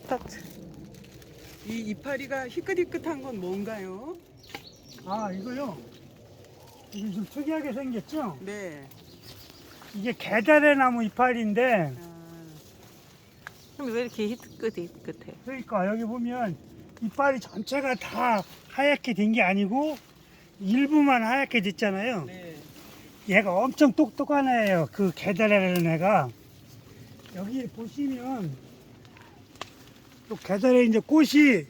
스타트. 이 이파리가 희끗희끗한 건 뭔가요? 아, 이거요. 이게 좀 특이하게 생겼죠? 네. 이게 개다래 나무 이파리인데, 그럼 왜 이렇게 희끗희끗해? 그러니까 여기 보면 이파리 전체가 다 하얗게 된 게 아니고 일부만 하얗게 됐잖아요. 네. 얘가 엄청 똑똑한 애예요. 그 개다래라는 애가. 여기 보시면 또 개다래 이제 꽃이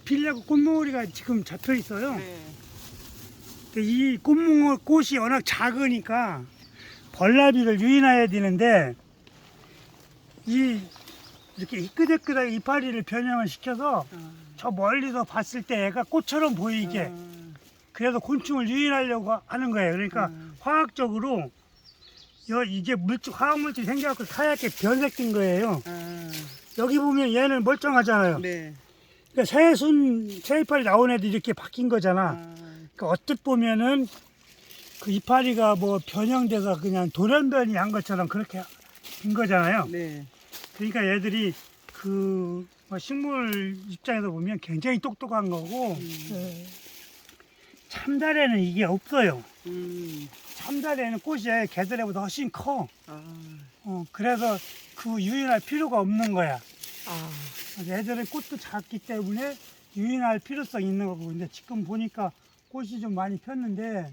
피려고 꽃몽오리가 지금 잡혀 있어요. 네. 근데 이 꽃이 워낙 작으니까 벌나비를 유인해야 되는데 이렇게 희끗희끗하게 이파리를 변형을 시켜서 저 멀리서 봤을 때 애가 꽃처럼 보이게 그래서 곤충을 유인하려고 하는 거예요. 그러니까 화학적으로 이게 화학물질이 생겨갖고 하얗게 변색된 거예요. 여기 보면 얘는 멀쩡하잖아요. 네. 그러니까 새 이파리 나온 애도 이렇게 바뀐 거잖아. 그러니까 어떻게 보면은 그 이파리가 뭐 변형돼서 그냥 돌연변이 한 것처럼 그렇게 된 거잖아요. 네. 그러니까 얘들이 그 식물 입장에서 보면 굉장히 똑똑한 거고 참다래는 이게 없어요. 참다래는 꽃이 개다래보다 훨씬 커. 그래서 그 유인할 필요가 없는 거야. 얘들은 꽃도 작기 때문에 유인할 필요성이 있는 거고. 근데 지금 보니까 꽃이 좀 많이 폈는데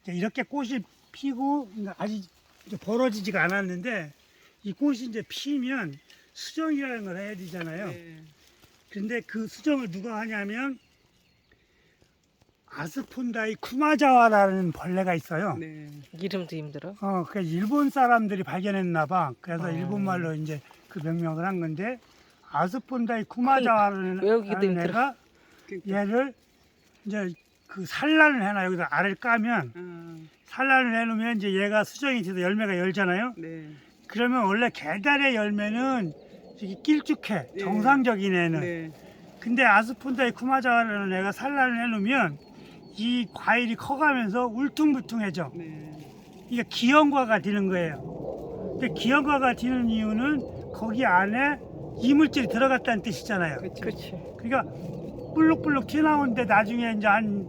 이제 이렇게 꽃이 피고 아직 이제 벌어지지가 않았는데 이 꽃이 이제 피면 수정이라는 걸 해야 되잖아요. 네. 근데 그 수정을 누가 하냐면 아스폰다이 쿠마자와라는 벌레가 있어요. 네. 이름도 힘들어. 그 일본 사람들이 발견했나 봐. 그래서 아. 일본말로 이제 그 명명을 한 건데 아스폰다이 쿠마자와라는 외우기도 힘들어. 애가 그러니까. 얘를 이제 그 산란을 해놔. 여기다 알을 까면 산란을 해놓으면 이제 얘가 수정이 돼서 열매가 열잖아요. 네. 그러면 원래 개다래 열매는 이렇게 길쭉해. 네. 정상적인 애는. 네. 근데 아스폰다이 쿠마자와라는 애가 산란을 해놓으면 이 과일이 커가면서 울퉁불퉁해져. 네. 이게 기형과가 되는 거예요. 근데 기형과가 되는 이유는 거기 안에 이물질이 들어갔다는 뜻이잖아요. 그렇지. 그러니까 불룩불룩 튀어나오는데 나중에 이제 한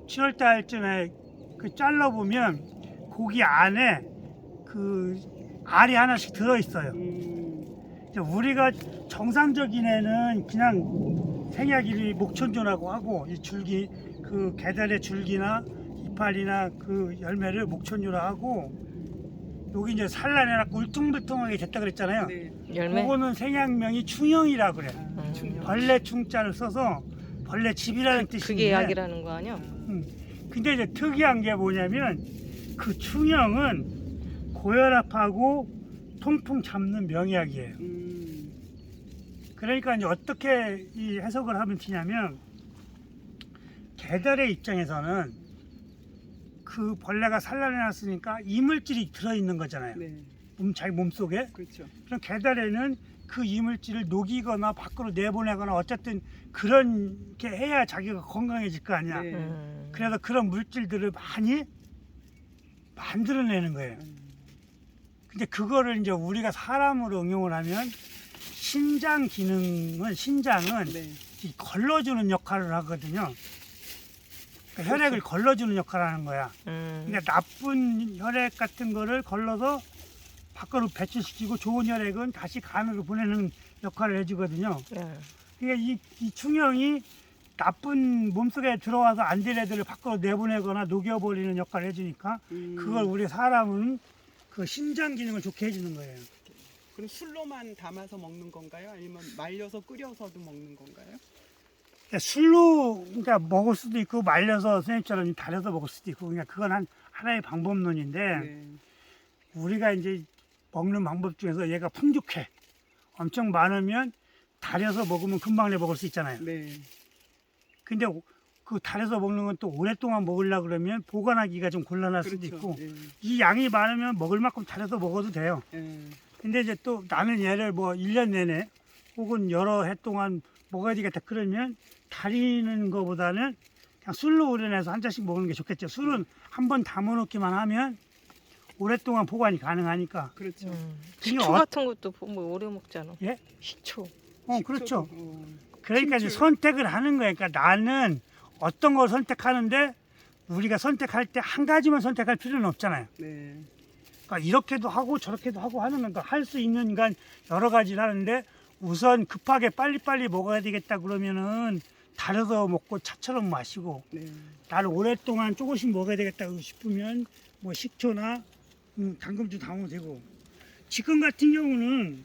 7월 달쯤에 그 잘라보면 고기 안에 그 알이 하나씩 들어있어요. 이제 우리가 정상적인 애는 그냥 생약일이 목천조라고 하고 이 줄기 그 개다래 줄기나 이파리나 그 열매를 목천조라 하고 여기 이제 산란해갖고 울퉁불퉁하게 됐다 그랬잖아요. 네. 열매. 그거는 생약명이 충형이라 그래. 중요. 벌레 충자를 써서 벌레 집이라는 뜻인데. 그게 약이라는 거 아니야? 근데 이제 특이한 게 뭐냐면 그 충형은 고혈압하고 통풍 잡는 명약이에요. 그러니까 이제 어떻게 이 해석을 하면 되냐면 개다래 입장에서는 그 벌레가 산란해놨으니까 이물질이 들어있는 거잖아요. 네. 자기 몸속에. 그렇죠. 그럼 개다래는 그 이물질을 녹이거나 밖으로 내보내거나 어쨌든 그렇게 해야 자기가 건강해질 거 아니야. 네. 그래서 그런 물질들을 많이 만들어내는 거예요. 근데 그거를 이제 우리가 사람으로 응용을 하면 신장은 네. 이 걸러주는 역할을 하거든요. 그러니까 혈액을 걸러주는 역할을 하는 거야. 그러니까 나쁜 혈액 같은 거를 걸러서 밖으로 배출시키고 좋은 혈액은 다시 간으로 보내는 역할을 해주거든요. 그러니까 이 충형이 나쁜 몸속에 들어와서 안 될 애들을 밖으로 내보내거나 녹여버리는 역할을 해주니까 그걸 우리 사람은 그 신장 기능을 좋게 해주는 거예요. 그럼 술로만 담아서 먹는 건가요? 아니면 말려서 끓여서도 먹는 건가요? 그러니까 술로 그러니까 먹을 수도 있고 말려서 선생님처럼 달여서 먹을 수도 있고 그냥 그건 하나의 방법론인데 네. 우리가 이제 먹는 방법 중에서 얘가 풍족해. 엄청 많으면 달여서 먹으면 금방 내 먹을 수 있잖아요. 네. 근데 그 달여서 먹는 건 또 오랫동안 먹으려고 그러면 보관하기가 좀 곤란할 수도 그렇죠. 있고 예. 이 양이 많으면 먹을 만큼 달여서 먹어도 돼요. 예. 근데 이제 또 나는 얘를 뭐 1년 내내 혹은 여러 해 동안 먹어야 되겠다 그러면 달이는 거보다는 그냥 술로 우려내서 한 잔씩 먹는 게 좋겠죠. 술은 한 번 담아놓기만 하면 오랫동안 보관이 가능하니까. 그렇죠. 그게 식초 어- 같은 것도 뭐 오래 먹잖아. 예? 식초. 그렇죠. 어. 그러니까 이제 침출. 선택을 하는 거예요. 그러니까 나는 어떤 걸 선택하는데 우리가 선택할 때 한 가지만 선택할 필요는 없잖아요. 네. 그러니까 이렇게도 하고 저렇게도 하고 하는 건가 할 수 있는 건 여러 가지를 하는데 우선 급하게 빨리빨리 먹어야 되겠다 그러면은 달여서 먹고 차처럼 마시고 네. 나를 오랫동안 조금씩 먹어야 되겠다 싶으면 뭐 식초나 당근주 담으면 되고 지금 같은 경우는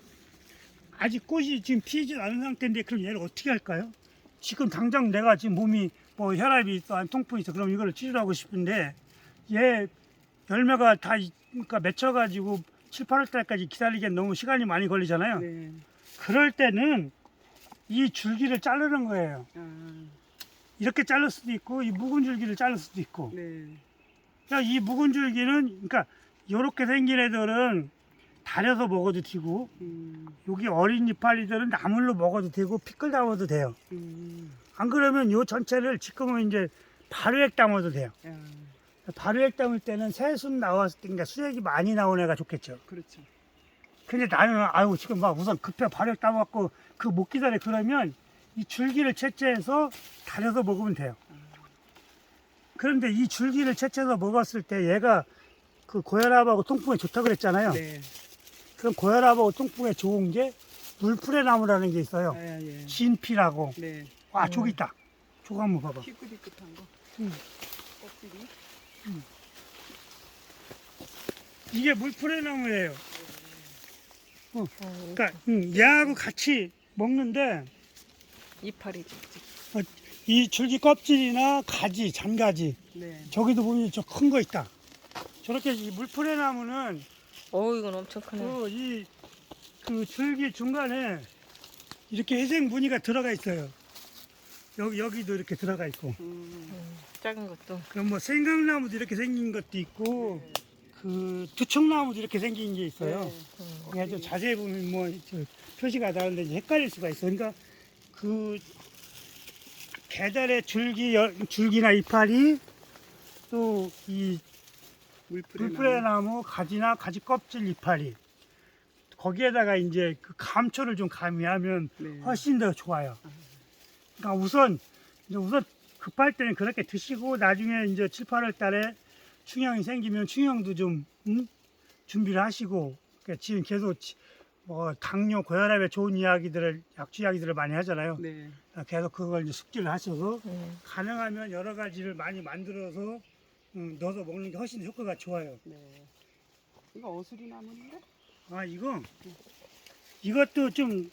아직 꽃이 지금 피지 않은 상태인데 그럼 얘를 어떻게 할까요? 지금 당장 내가 지금 몸이 뭐 혈압이 있어 안 통풍이 있어 그럼 이거를 치료하고 싶은데 얘 열매가 다 그러니까 맺혀가지고 7, 8월 달까지 기다리기엔 너무 시간이 많이 걸리잖아요. 네. 그럴 때는 이 줄기를 자르는 거예요. 아, 이렇게 자를 수도 있고 이 묵은 줄기를 자를 수도 있고. 네. 그러니까 이 묵은 줄기는 그러니까 이렇게 생긴 애들은 달여서 먹어도 되고 여기 어린 이파리들은 나물로 먹어도 되고 피클 담아도 돼요. 안 그러면 요 전체를 지금은 이제 발효액 담아도 돼요. 야, 발효액 담을 때는 새순 나왔을 때 그러니까 수액이 많이 나오는 애가 좋겠죠. 그렇죠. 근데 나는 아유 지금 막 우선 급해 발효액 담았고 그 못 기다려 그러면 이 줄기를 채취해서 달여서 먹으면 돼요. 그런데 이 줄기를 채취해서 먹었을 때 얘가 그 고혈압하고 통풍에 좋다고 그랬잖아요. 네. 그럼 고혈압하고 통풍에 좋은 게 물풀의 나무라는 게 있어요. 아, 예. 진피라고. 네. 아, 저기 있다. 저거 한번 봐봐. 희끗희끗한 거. 껍질이. 이게 물풀의 나무예요. 어, 그러니까 얘하고 같이 먹는데 이파리지. 이 줄기 껍질이나 가지, 잔가지 네. 저기도 보면 저 큰 거 있다. 저렇게 이 물풀의 나무는 이건 엄청 크네. 그 줄기 중간에 이렇게 회색 무늬가 들어가 있어요. 여기도 이렇게 들어가 있고. 작은 것도. 그럼 뭐 생강나무도 이렇게 생긴 것도 있고, 그 두청나무도 이렇게 생긴 게 있어요. 그냥 좀 자세히 보면 뭐 표시가 다른데 이제 헷갈릴 수가 있어. 그러니까 그 계절의 줄기나 이파리 또 이 물풀의 나무 가지나 가지 껍질 이파리 거기에다가 이제 그 감초를 좀 가미하면 네. 훨씬 더 좋아요. 그러니까 우선 급할 때는 그렇게 드시고 나중에 이제 7, 8월 달에 충형이 생기면 충형도 좀 준비를 하시고 그러니까 지금 계속 뭐 당뇨, 고혈압에 좋은 이야기들을 약주 이야기들을 많이 하잖아요. 네. 계속 그걸 이제 숙지를 하셔서 가능하면 여러 가지를 많이 만들어서 넣어서 먹는 게 훨씬 효과가 좋아요. 네. 이거 어수리 나무인데? 아 이것도 좀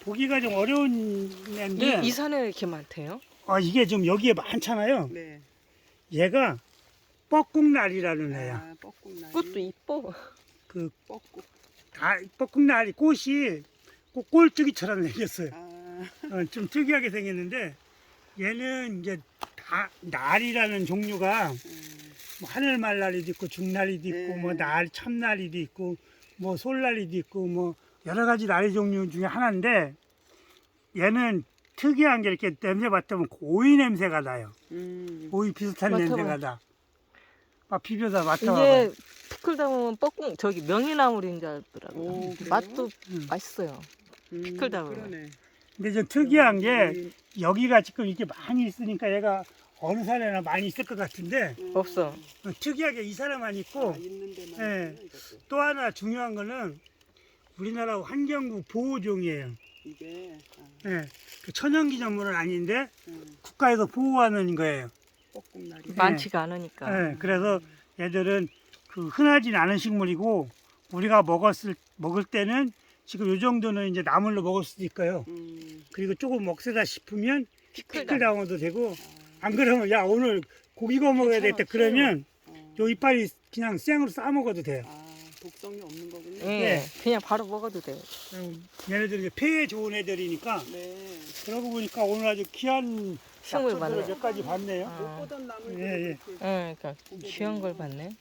보기가 좀 어려운 애인데 이 산에 이렇게 많대요? 이게 좀 여기에 많잖아요. 네. 얘가 뻐꾹날이라는 애야. 아, 뻐꾹나리. 꽃도 이뻐. 그 뻐꾹. 뻐꾹날이 꽃이 꼭 꼴뚜기처럼 생겼어요. 아, 좀 특이하게 생겼는데 얘는 이제 다 날이라는 종류가 뭐 하늘말나리도 있고 중나리도 있고 네. 뭐 참나리도 있고 뭐 솔나리도 있고 뭐 여러 가지 나리 종류 중에 하나인데 얘는 특이한 게 이렇게 냄새 맡으면 오이 냄새가 나요. 오이 비슷한 맡아봐. 냄새가 나. 비벼서 맡아봐요. 이제 피클 담으면 저기 명이나물인 줄 알더라고. 오, 그래요? 맛도 음. 맛있어요. 피클 담으면. 그러네. 근데 좀 특이한 게 여기가 지금 이렇게 많이 있으니까 얘가 어느 산에나 많이 있을 것 같은데 없어. 특이하게 이 산에만 있고 있는 데만 예. 있구나, 이것도. 또 하나 중요한 거는 우리나라 환경부 보호종이에요. 이게 예. 그 천연기념물은 아닌데 음, 국가에서 보호하는 거예요. 뻐꾹나리. 많지가 않으니까. 예. 그래서 얘들은 그 흔하진 않은 식물이고 우리가 먹을 때는 지금 이 정도는 이제 나물로 먹을 수도 있고요. 그리고 조금 먹세다 싶으면 피클 담아도 되고 안 그러면 야 오늘 고기 구워 먹어야 되겠다 그러면 요 이파리 그냥 생으로 싸 먹어도 돼요. 독성이 없는 거군요. 예, 네. 그냥 바로 먹어도 돼요. 얘네들 이제 폐에 좋은 애들이니까 네. 그러고 보니까 오늘 아주 귀한 식물 약초들을 많네. 몇 가지 봤네요. 아. 못 보던 나물. 예, 예. 그러니까 귀한 걸 봤네.